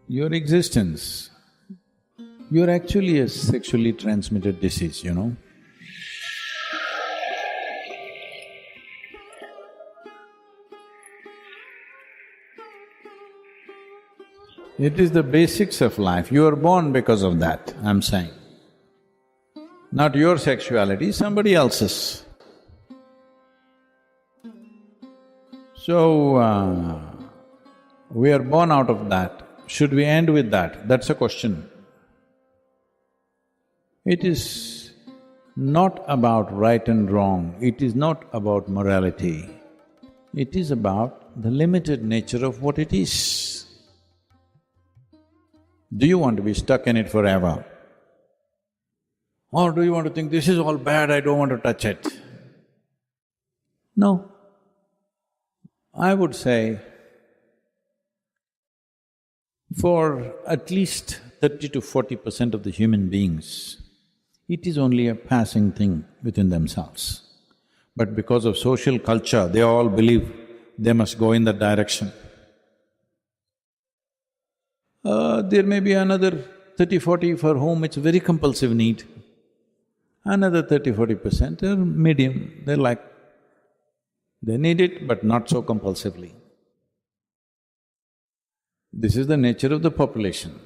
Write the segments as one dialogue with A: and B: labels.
A: Your existence, you're actually a sexually transmitted disease, you know. It is the basics of life, you are born because of that, I'm saying. Not your sexuality, somebody else's. So, we are born out of that. Should we end with that? That's a question. It is not about right and wrong, it is not about morality. It is about the limited nature of what it is. Do you want to be stuck in it forever? Or do you want to think, this is all bad, I don't want to touch it? No. I would say, for at least 30 to 40% of the human beings, it is only a passing thing within themselves. But because of social culture, they all believe they must go in that direction. There may be another 30-40 for whom it's a very compulsive need. Another 30-40% are medium, they're like, they need it but not so compulsively. This is the nature of the population.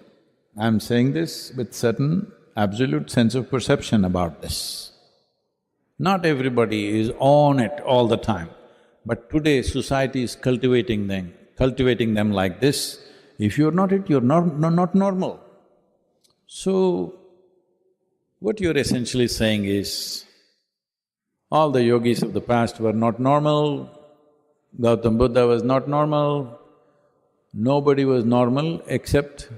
A: I'm saying this with certain absolute sense of perception about this. Not everybody is on it all the time, but today society is cultivating them like this. If you're not it, you're not normal. So, what you're essentially saying is, all the yogis of the past were not normal, Gautam Buddha was not normal, nobody was normal except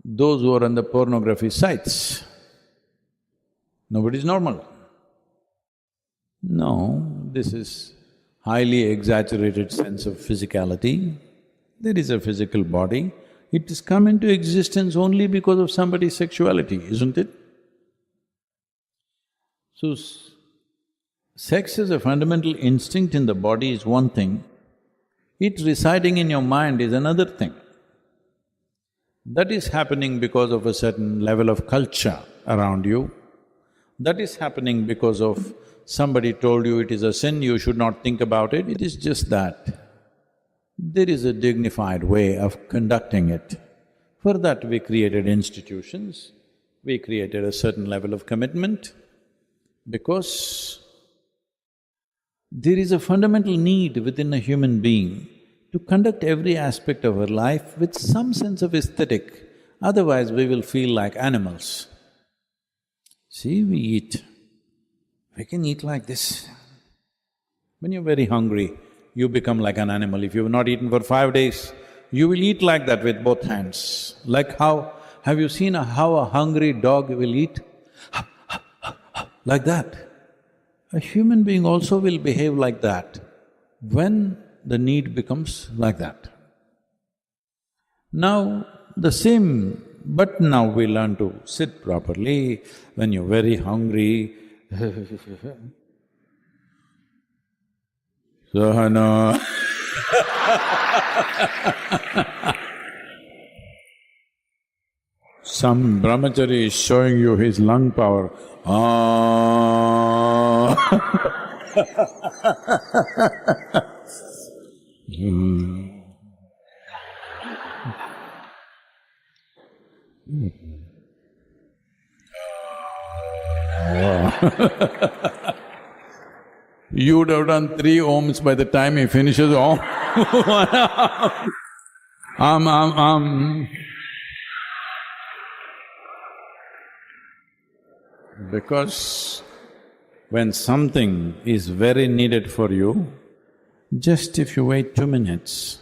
A: those who are on the pornography sites. Nobody's normal. No, this is highly exaggerated sense of physicality. There is a physical body, it has come into existence only because of somebody's sexuality, isn't it? So, sex as a fundamental instinct in the body is one thing, it residing in your mind is another thing. That is happening because of a certain level of culture around you. That is happening because of somebody told you it is a sin, you should not think about it. It is just that there is a dignified way of conducting it. For that we created institutions, we created a certain level of commitment, because there is a fundamental need within a human being to conduct every aspect of our life with some sense of aesthetic, otherwise we will feel like animals. See, we eat, we can eat like this. When you're very hungry, you become like an animal. If you've not eaten for 5 days, you will eat like that with both hands. Like how… have you seen how a hungry dog will eat? Like that. A human being also will behave like that when the need becomes like that. Now, the same… but now we learn to sit properly. When you're very hungry, Sahana some brahmachari is showing you his lung power. You would have done 3 ohms by the time he finishes om. Because when something is very needed for you, just if you wait 2 minutes,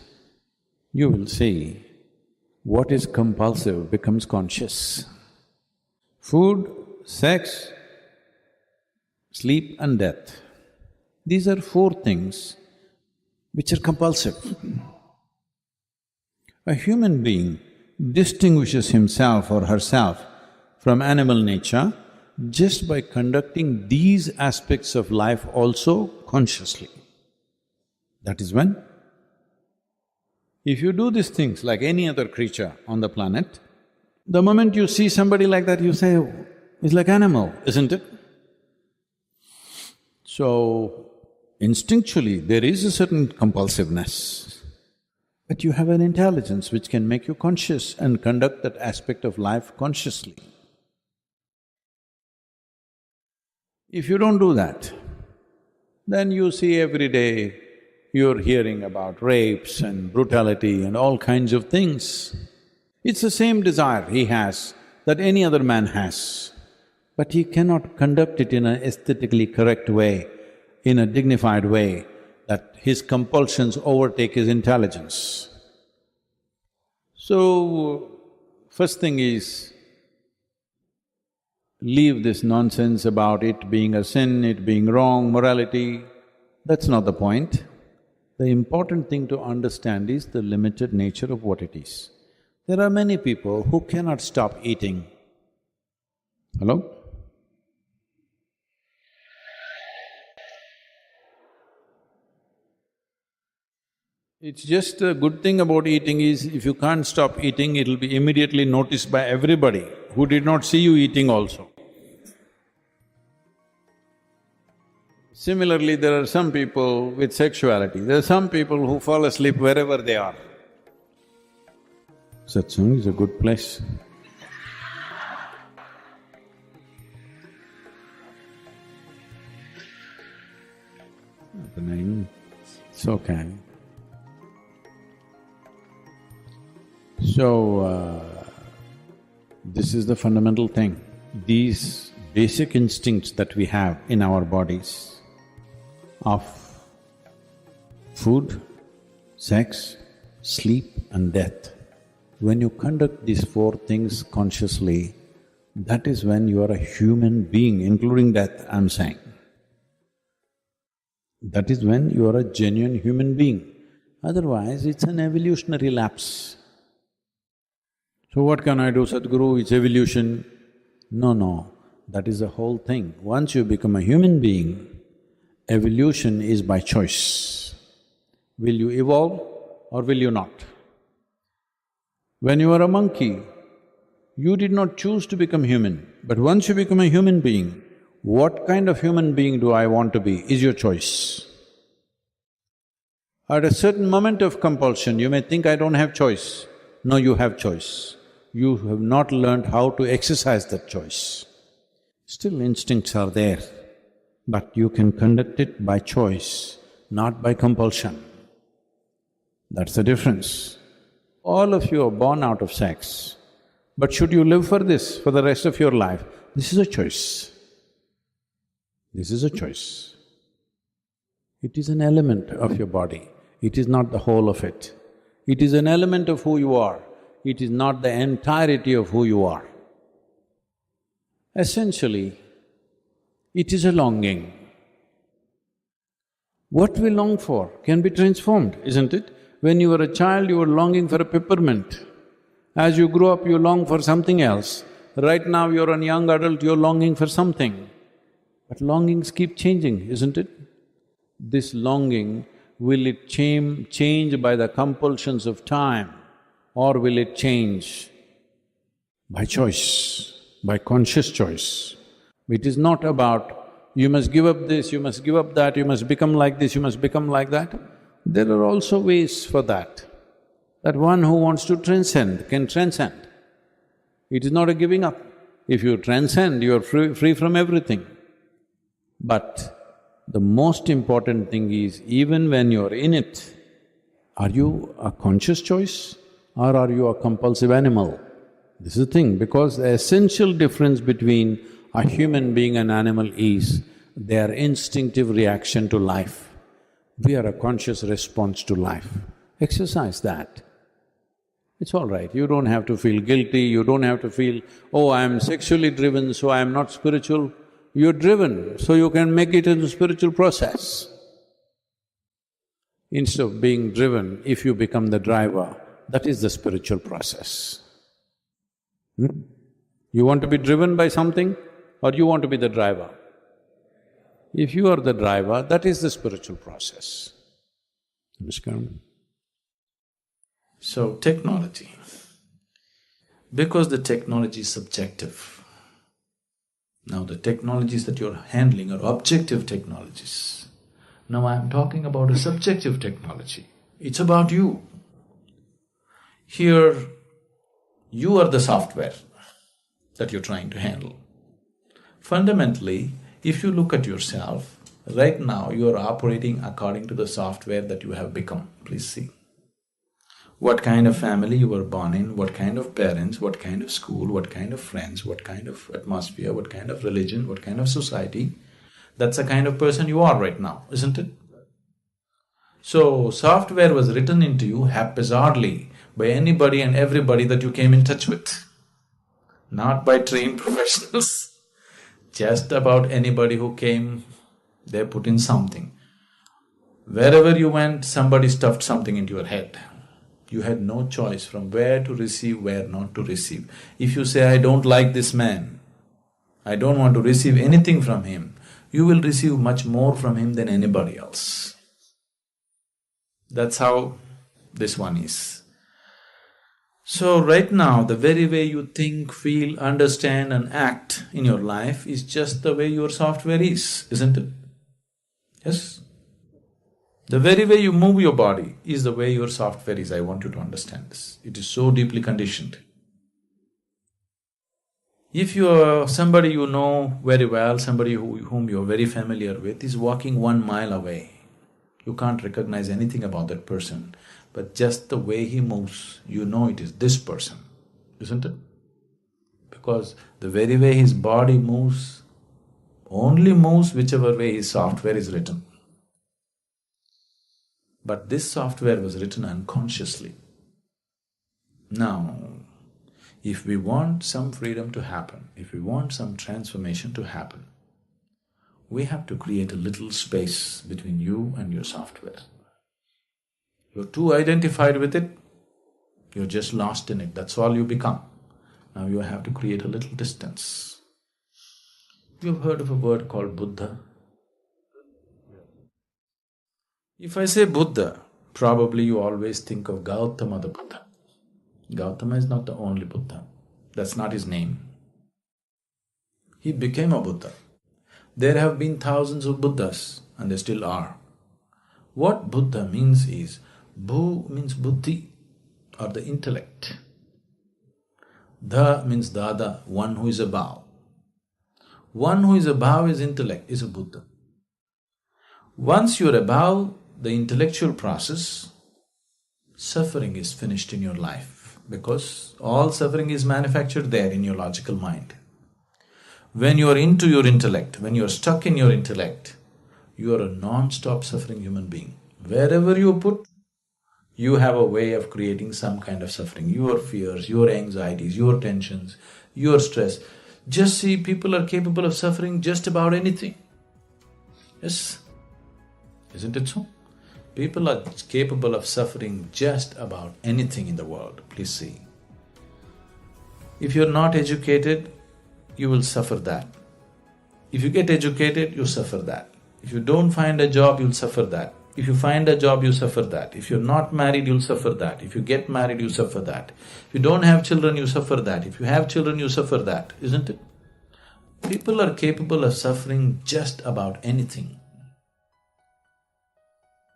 A: you will see what is compulsive becomes conscious. Food, sex, sleep and death. These are 4 things which are compulsive. A human being distinguishes himself or herself from animal nature just by conducting these aspects of life also consciously. That is when If you do these things like any other creature on the planet, the moment you see somebody like that, you say, "Oh, he's like animal," isn't it? So, instinctually, there is a certain compulsiveness, but you have an intelligence which can make you conscious and conduct that aspect of life consciously. If you don't do that, then you see every day you're hearing about rapes and brutality and all kinds of things. It's the same desire he has that any other man has, but he cannot conduct it in an aesthetically correct way, in a dignified way, that his compulsions overtake his intelligence. So, first thing is, leave this nonsense about it being a sin, it being wrong, morality. That's not the point. The important thing to understand is the limited nature of what it is. There are many people who cannot stop eating. Hello? It's just a good thing about eating is, if you can't stop eating, it'll be immediately noticed by everybody who did not see you eating also. Similarly, there are some people with sexuality, there are some people who fall asleep wherever they are. Satsang is a good place. Happening, it's okay. So, this is the fundamental thing. These basic instincts that we have in our bodies of food, sex, sleep and death, when you conduct these four things consciously, that is when you are a human being, including death, I'm saying. That is when you are a genuine human being. Otherwise, it's an evolutionary lapse. So what can I do, Sadhguru? It's evolution. No, that is the whole thing. Once you become a human being, evolution is by choice. Will you evolve or will you not? When you were a monkey, you did not choose to become human, but once you become a human being, what kind of human being do I want to be is your choice. At a certain moment of compulsion, you may think, I don't have choice. No, you have choice. You have not learned how to exercise that choice. Still instincts are there, but you can conduct it by choice, not by compulsion. That's the difference. All of you are born out of sex, but should you live for this for the rest of your life? This is a choice. This is a choice. It is an element of your body, it is not the whole of it. It is an element of who you are, it is not the entirety of who you are. Essentially, it is a longing. What we long for can be transformed, isn't it? When you were a child, you were longing for a peppermint. As you grow up, you long for something else. Right now, you're a young adult, you're longing for something. But longings keep changing, isn't it? This longing, will it change by the compulsions of time, or will it change by choice, by conscious choice? It is not about, you must give up this, you must give up that, you must become like this, you must become like that. There are also ways for that. That one who wants to transcend can transcend. It is not a giving up. If you transcend, you are free from everything. But the most important thing is, even when you're in it, are you a conscious choice or are you a compulsive animal? This is the thing, because the essential difference between a human being and animal is their instinctive reaction to life. We are a conscious response to life. Exercise that. It's all right, you don't have to feel guilty, you don't have to feel, oh, I'm sexually driven, so I'm not spiritual. You're driven, so you can make it into a spiritual process. Instead of being driven, if you become the driver, that is the spiritual process. You want to be driven by something or you want to be the driver? If you are the driver, that is the spiritual process. Namaskaram.
B: So, technology. Because the technology is subjective. Now, the technologies that you're handling are objective technologies. Now, I'm talking about a subjective technology. It's about you. Here, you are the software that you're trying to handle. Fundamentally, if you look at yourself, right now you are operating according to the software that you have become. Please see. What kind of family you were born in, what kind of parents, what kind of school, what kind of friends, what kind of atmosphere, what kind of religion, what kind of society, that's the kind of person you are right now, isn't it? So, software was written into you haphazardly by anybody and everybody that you came in touch with, not by trained professionals. Just about anybody who came, they put in something. Wherever you went, somebody stuffed something into your head. You had no choice from where to receive, where not to receive. If you say, I don't like this man, I don't want to receive anything from him, you will receive much more from him than anybody else. That's how this one is. So right now, the very way you think, feel, understand and act in your life is just the way your software is, isn't it? Yes? The very way you move your body is the way your software is. I want you to understand this. It is so deeply conditioned. If you are somebody you know very well, somebody whom you are very familiar with is walking 1 mile away, you can't recognize anything about that person, but just the way he moves, you know it is this person, isn't it? Because the very way his body moves, only moves whichever way his software is written. But this software was written unconsciously. Now, if we want some freedom to happen, if we want some transformation to happen, we have to create a little space between you and your software. You're too identified with it, you're just lost in it, that's all you become. Now you have to create a little distance. You've heard of a word called Buddha? If I say Buddha, probably you always think of Gautama the Buddha. Gautama is not the only Buddha, that's not his name. He became a Buddha. There have been thousands of Buddhas and there still are. What Buddha means is, Bu means buddhi or the intellect. Da means dada, one who is above. One who is above his intellect is a Buddha. Once you're above the intellectual process, suffering is finished in your life because all suffering is manufactured there in your logical mind. When you are into your intellect, when you are stuck in your intellect, you are a non-stop suffering human being. Wherever you put, you have a way of creating some kind of suffering. Your fears, your anxieties, your tensions, your stress. Just see, people are capable of suffering just about anything. Yes? Isn't it so? People are capable of suffering just about anything in the world. Please see. If you're not educated, you will suffer that. If you get educated, you suffer that. If you don't find a job, you'll suffer that. If you find a job, you suffer that. If you're not married, you'll suffer that. If you get married, you suffer that. If you don't have children, you suffer that. If you have children, you suffer that, isn't it? People are capable of suffering just about anything.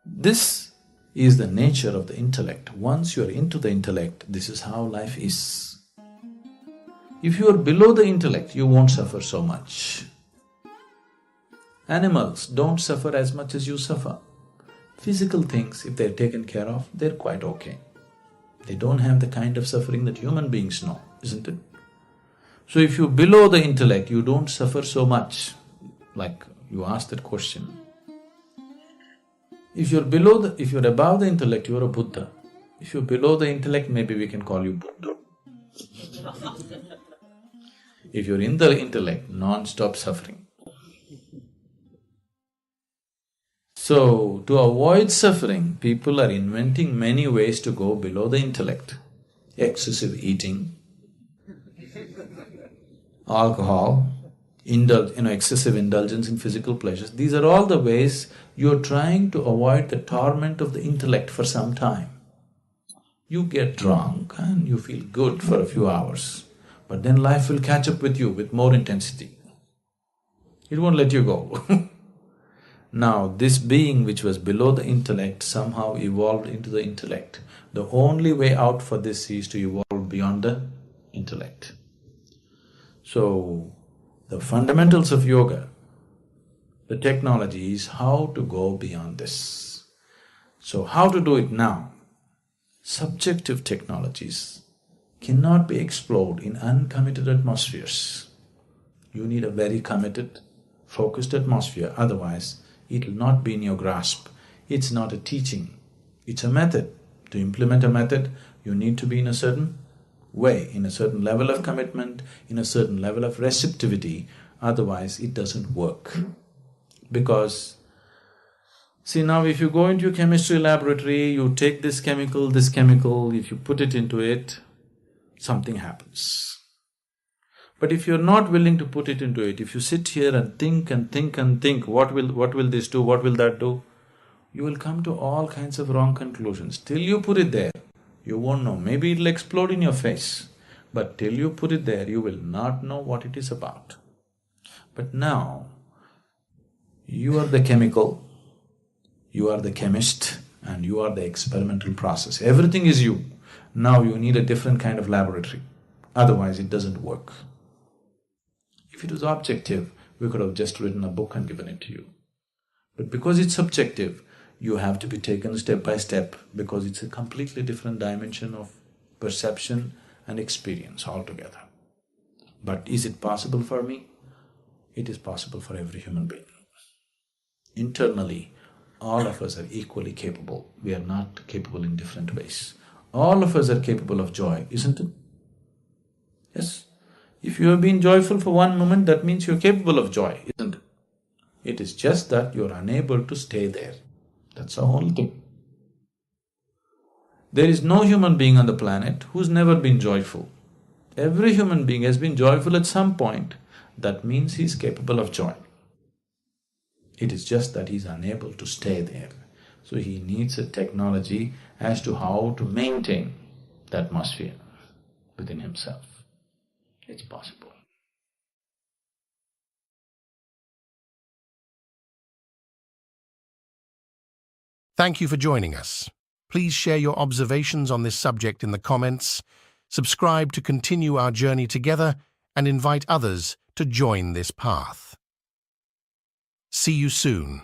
B: This is the nature of the intellect. Once you're into the intellect, this is how life is. If you are below the intellect, you won't suffer so much. Animals don't suffer as much as you suffer. Physical things, if they're taken care of, they're quite okay. They don't have the kind of suffering that human beings know, isn't it? So if you're below the intellect, you don't suffer so much. Like you asked that question. If you're above the intellect, you're a Buddha. If you're below the intellect, maybe we can call you Buddha. If you're in the intellect, non-stop suffering. So, to avoid suffering, people are inventing many ways to go below the intellect. Excessive eating, alcohol, excessive indulgence in physical pleasures. These are all the ways you're trying to avoid the torment of the intellect for some time. You get drunk and you feel good for a few hours, but then life will catch up with you with more intensity. It won't let you go. Now, this being which was below the intellect somehow evolved into the intellect. The only way out for this is to evolve beyond the intellect. So, the fundamentals of yoga, the technology is how to go beyond this. So, how to do it now? Subjective technologies cannot be explored in uncommitted atmospheres. You need a very committed, focused atmosphere, otherwise it will not be in your grasp. It's not a teaching, it's a method. To implement a method, you need to be in a certain way, in a certain level of commitment, in a certain level of receptivity, otherwise it doesn't work. Because, see now if you go into a chemistry laboratory, you take this chemical, if you put it into it, something happens. But if you're not willing to put it into it, if you sit here and think and think and think, what will this do, what will that do, you will come to all kinds of wrong conclusions. Till you put it there, you won't know. Maybe it'll explode in your face, but till you put it there, you will not know what it is about. But now, you are the chemical, you are the chemist, and you are the experimental process. Everything is you. Now you need a different kind of laboratory, otherwise it doesn't work. If it was objective, we could have just written a book and given it to you. But because it's subjective, you have to be taken step by step because it's a completely different dimension of perception and experience altogether. But is it possible for me? It is possible for every human being. Internally, all of us are equally capable. We are not capable in different ways. All of us are capable of joy, isn't it? Yes. If you have been joyful for one moment, that means you're capable of joy, isn't it? It is just that you're unable to stay there. That's the only thing. There is no human being on the planet who's never been joyful. Every human being has been joyful at some point. That means he's capable of joy. It is just that he's unable to stay there. So he needs a technology as to how to maintain the atmosphere within himself. It's possible.
C: Thank you for joining us. Please share your observations on this subject in the comments, subscribe to continue our journey together, and invite others to join this path. See you soon.